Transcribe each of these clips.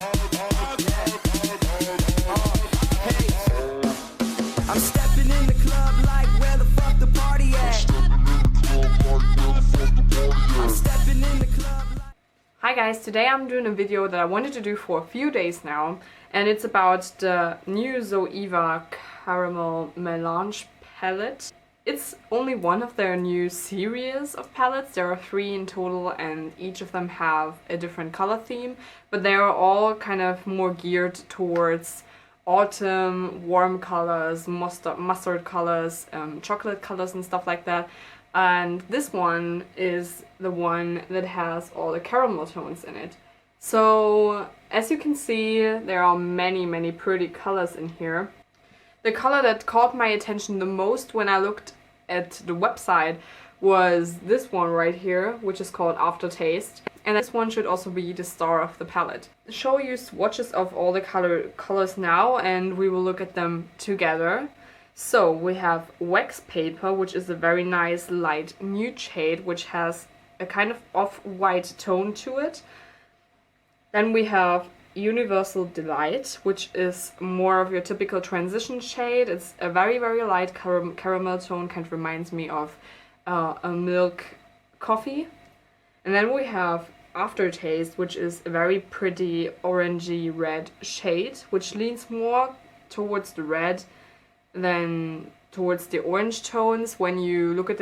I'm stepping in the club like where the fuck the party at? I'm stepping in the club like... Hi guys, today I'm doing a video that I wanted to do for a few days now, and it's about the new Zoeva Caramel Melange palette. It's only one of their new series of palettes. There are 3 in total and each of them have a different color theme, but they are all kind of more geared towards autumn, warm colors, mustard colors, chocolate colors and stuff like that. And this one is the one that has all the caramel tones in it. So as you can see, there are many pretty colors in here. The color that caught my attention the most when I looked at the website was this one right here, which is called Aftertaste. And this one should also be the star of the palette. I'll show you swatches of all the colors now, and we will look at them together. So we have Wax Paper, which is a very nice light nude shade, which has a kind of off-white tone to it. Then we have Universal Delight, which is more of your typical transition shade. It's a very light caramel tone, kind of reminds me of a milk coffee. And then we have Aftertaste, which is a very pretty orangey red shade, which leans more towards the red than towards the orange tones when you look at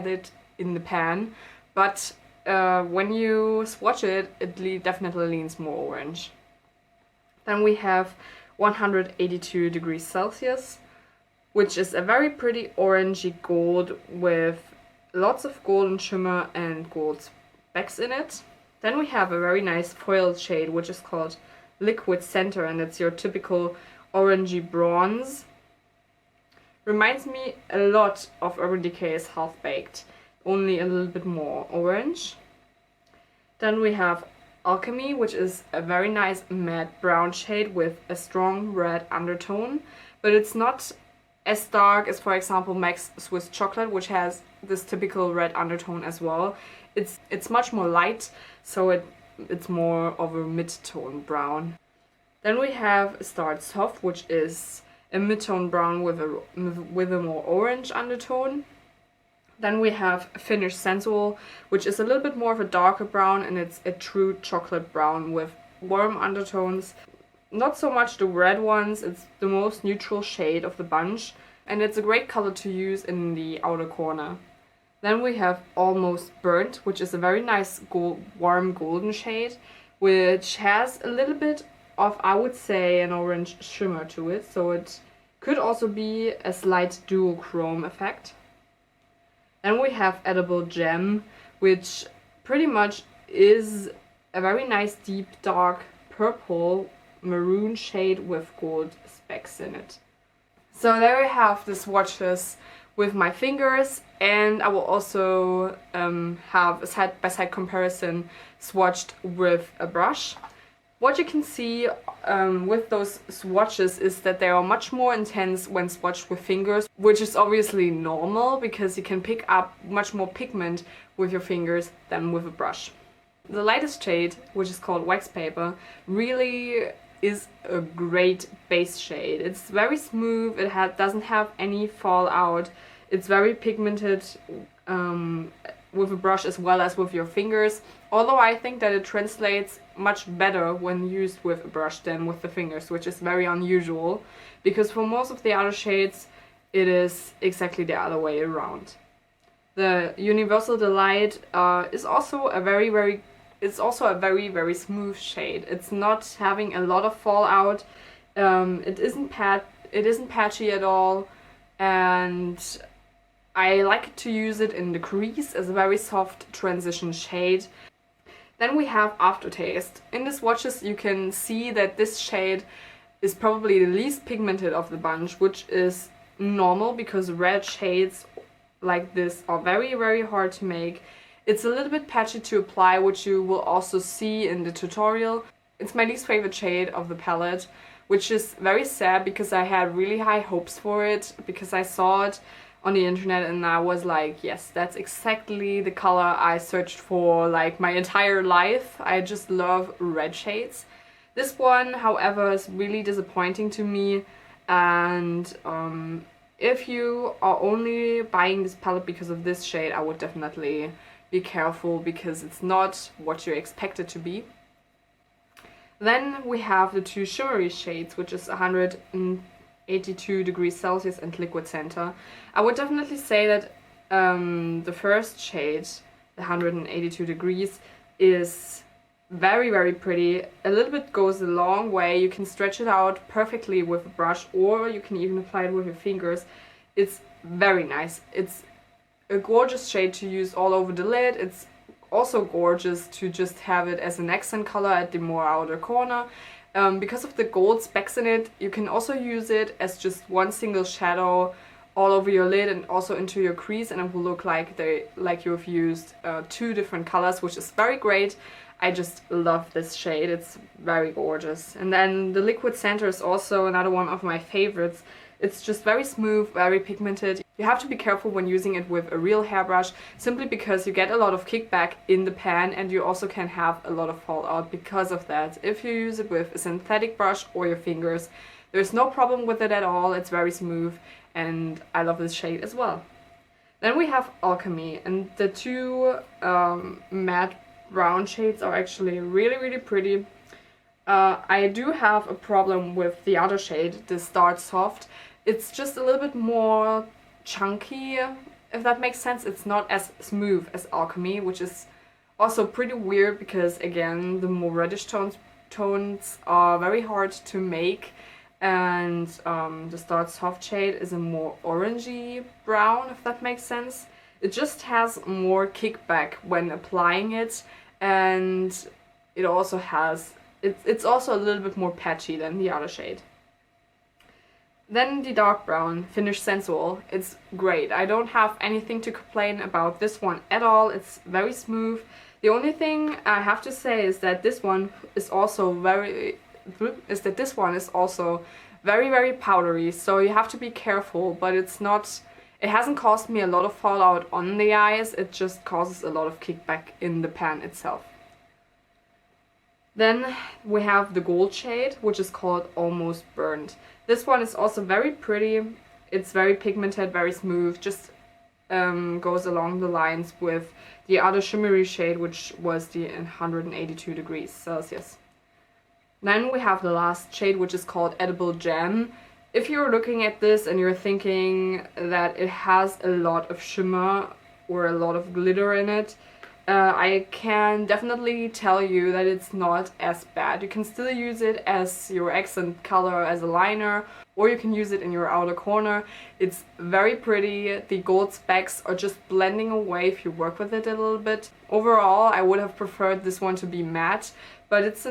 it in the pan. But when you swatch it, it definitely leans more orange. Then we have 182 degrees Celsius, which is a very pretty orangey gold with lots of golden shimmer and gold specks in it. Then we have a very nice foil shade, which is called Liquid Center, and it's your typical orangey bronze. Reminds me a lot of Urban Decay's Half Baked, only a little bit more orange. Then we have Alchemy, which is a very nice matte brown shade with a strong red undertone, but it's not as dark as, for example, Max Swiss Chocolate, which has this typical red undertone as well. It's much more light, so it's more of a mid-tone brown. Then we have Start Soft, which is a mid-tone brown with a more orange undertone. Then we have Finish Sensual, which is a little bit more of a darker brown, and it's a true chocolate brown with warm undertones. Not so much the red ones, it's the most neutral shade of the bunch, and it's a great color to use in the outer corner. Then we have Almost Burnt, which is a very nice warm golden shade, which has a little bit of, I would say, an orange shimmer to it, so it could also be a slight duochrome effect. Then we have Edible Gem, which pretty much is a very nice deep dark purple maroon shade with gold specks in it. So there we have the swatches with my fingers, and I will also have a side-by-side comparison swatched with a brush. What you can see with those swatches is that they are much more intense when swatched with fingers, which is obviously normal because you can pick up much more pigment with your fingers than with a brush. The lightest shade, which is called Wax Paper, really is a great base shade. It's very smooth, it doesn't have any fallout, it's very pigmented with a brush as well as with your fingers, although I think that it translates much better when used with a brush than with the fingers, which is very unusual, because for most of the other shades it is exactly the other way around. The Universal Delight is also a very smooth shade. It's not having a lot of fallout. It isn't patchy at all, and I like to use it in the crease as a very soft transition shade. Then we have Aftertaste. In the swatches you can see that this shade is probably the least pigmented of the bunch, which is normal because red shades like this are very hard to make. It's a little bit patchy to apply, which you will also see in the tutorial. It's my least favorite shade of the palette, which is very sad because I had really high hopes for it, because I saw it on the internet, and I was like, yes, that's exactly the color I searched for like my entire life. I just love red shades. This one, however, is really disappointing to me, and if you are only buying this palette because of this shade, I would definitely be careful because it's not what you expect it to be. Then we have the two shimmery shades, which is 182 degrees Celsius and Liquid Center. I would definitely say that the first shade, the 182 degrees, is very, very pretty. A little bit goes a long way. You can stretch it out perfectly with a brush, or you can even apply it with your fingers. It's very nice. It's a gorgeous shade to use all over the lid. It's also gorgeous to just have it as an accent color at the more outer corner. Because of the gold specks in it, you can also use it as just one single shadow all over your lid and also into your crease, and it will look like you've used two different colors, which is very great. I just love this shade. It's very gorgeous. And then the Liquid Center is also another one of my favorites. It's just very smooth, very pigmented. You have to be careful when using it with a real hairbrush, simply because you get a lot of kickback in the pan, and you also can have a lot of fallout because of that. If you use it with a synthetic brush or your fingers, there's no problem with it at all. It's very smooth, and I love this shade as well. Then we have Alchemy, and the two matte brown shades are actually really, really pretty. I do have a problem with the other shade, the Start Soft. It's just a little bit more chunky, if that makes sense. It's not as smooth as Alchemy, which is also pretty weird because, again, the more reddish tones are very hard to make, and the Start Soft shade is a more orangey brown, if that makes sense. It just has more kickback when applying it, and it also has it's also a little bit more patchy than the other shade. Then the dark brown, Finished Sensual. It's great. I don't have anything to complain about this one at all. It's very smooth. The only thing I have to say is that this one is also very very powdery, so you have to be careful, but it hasn't caused me a lot of fallout on the eyes. It just causes a lot of kickback in the pan itself. Then we have the gold shade, which is called Almost Burned. This one is also very pretty. It's very pigmented, very smooth, just goes along the lines with the other shimmery shade, which was the 182 degrees Celsius. Then we have the last shade, which is called Edible Gem. If you're looking at this and you're thinking that it has a lot of shimmer or a lot of glitter in it, I can definitely tell you that it's not as bad. You can still use it as your accent color as a liner, or you can use it in your outer corner. It's very pretty. The gold specks are just blending away if you work with it a little bit. Overall, I would have preferred this one to be matte, but it's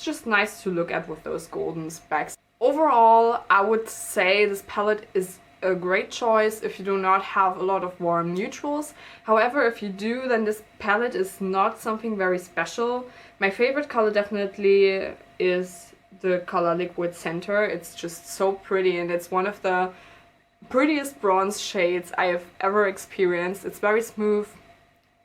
just nice to look at with those golden specks. Overall, I would say this palette is a great choice if you do not have a lot of warm neutrals. However, if you do, then this palette is not something very special. My favorite color definitely is the color Liquid Center. It's just so pretty, and it's one of the prettiest bronze shades I have ever experienced. It's very smooth,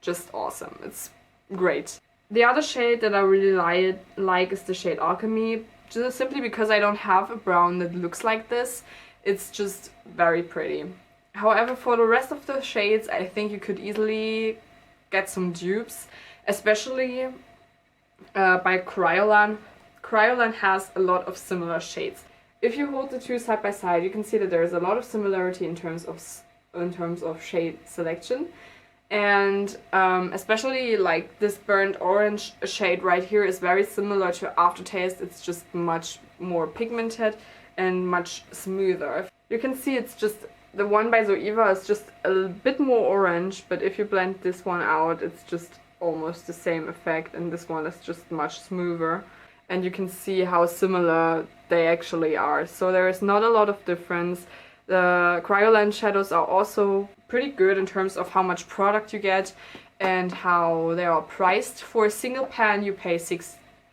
just awesome. It's great. The other shade that I really like is the shade Alchemy, just simply because I don't have a brown that looks like this. It's just very pretty. However, for the rest of the shades, I think you could easily get some dupes, especially by Kryolan. Kryolan has a lot of similar shades. If you hold the two side by side, you can see that there is a lot of similarity in terms of shade selection. And especially like this burnt orange shade right here is very similar to Aftertaste. It's just much more pigmented and much smoother. You can see it's just, the one by Zoeva is just a bit more orange, but if you blend this one out, it's just almost the same effect, and this one is just much smoother. And you can see how similar they actually are. So there is not a lot of difference. The Kryolan shadows are also pretty good in terms of how much product you get and how they are priced. For a single pan you pay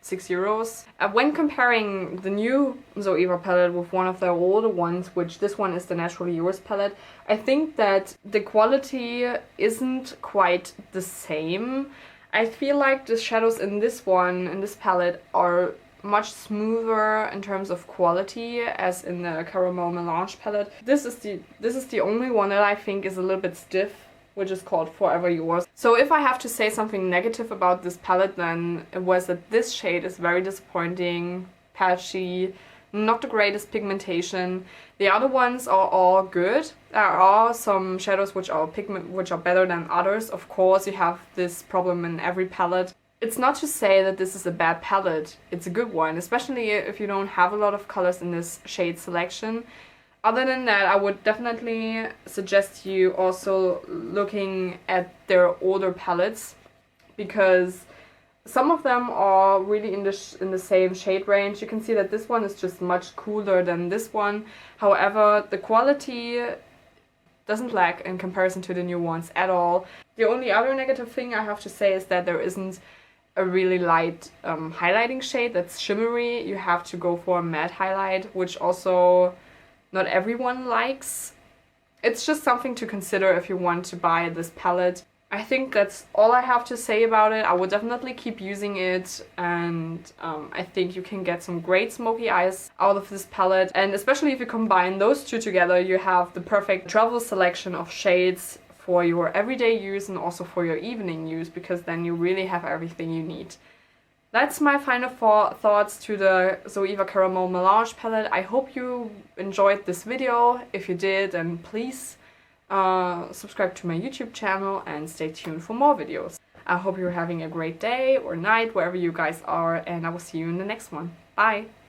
€6. When comparing the new Zoeva palette with one of their older ones, which this one is the Naturally Yours palette, I think that the quality isn't quite the same. I feel like the shadows in this one, in this palette, are much smoother in terms of quality as in the Caramel Melange palette. This is the only one that I think is a little bit stiff, which is called Forever Yours. So if I have to say something negative about this palette, then it was that this shade is very disappointing, patchy, not the greatest pigmentation. The other ones are all good. There are some shadows which are better than others. Of course, you have this problem in every palette. It's not to say that this is a bad palette. It's a good one, especially if you don't have a lot of colors in this shade selection. Other than that, I would definitely suggest you also looking at their older palettes, because some of them are really in the same shade range. You can see that this one is just much cooler than this one. However, the quality doesn't lack in comparison to the new ones at all. The only other negative thing I have to say is that there isn't a really light highlighting shade that's shimmery. You have to go for a matte highlight, which also not everyone likes. It's just something to consider if you want to buy this palette. I think that's all I have to say about it. I would definitely keep using it, and I think you can get some great smoky eyes out of this palette. And especially if you combine those two together, you have the perfect travel selection of shades for your everyday use and also for your evening use, because then you really have everything you need. That's my final thoughts to the Zoeva Caramel Melange palette. I hope you enjoyed this video. If you did, then please subscribe to my YouTube channel and stay tuned for more videos. I hope you're having a great day or night wherever you guys are, and I will see you in the next one. Bye!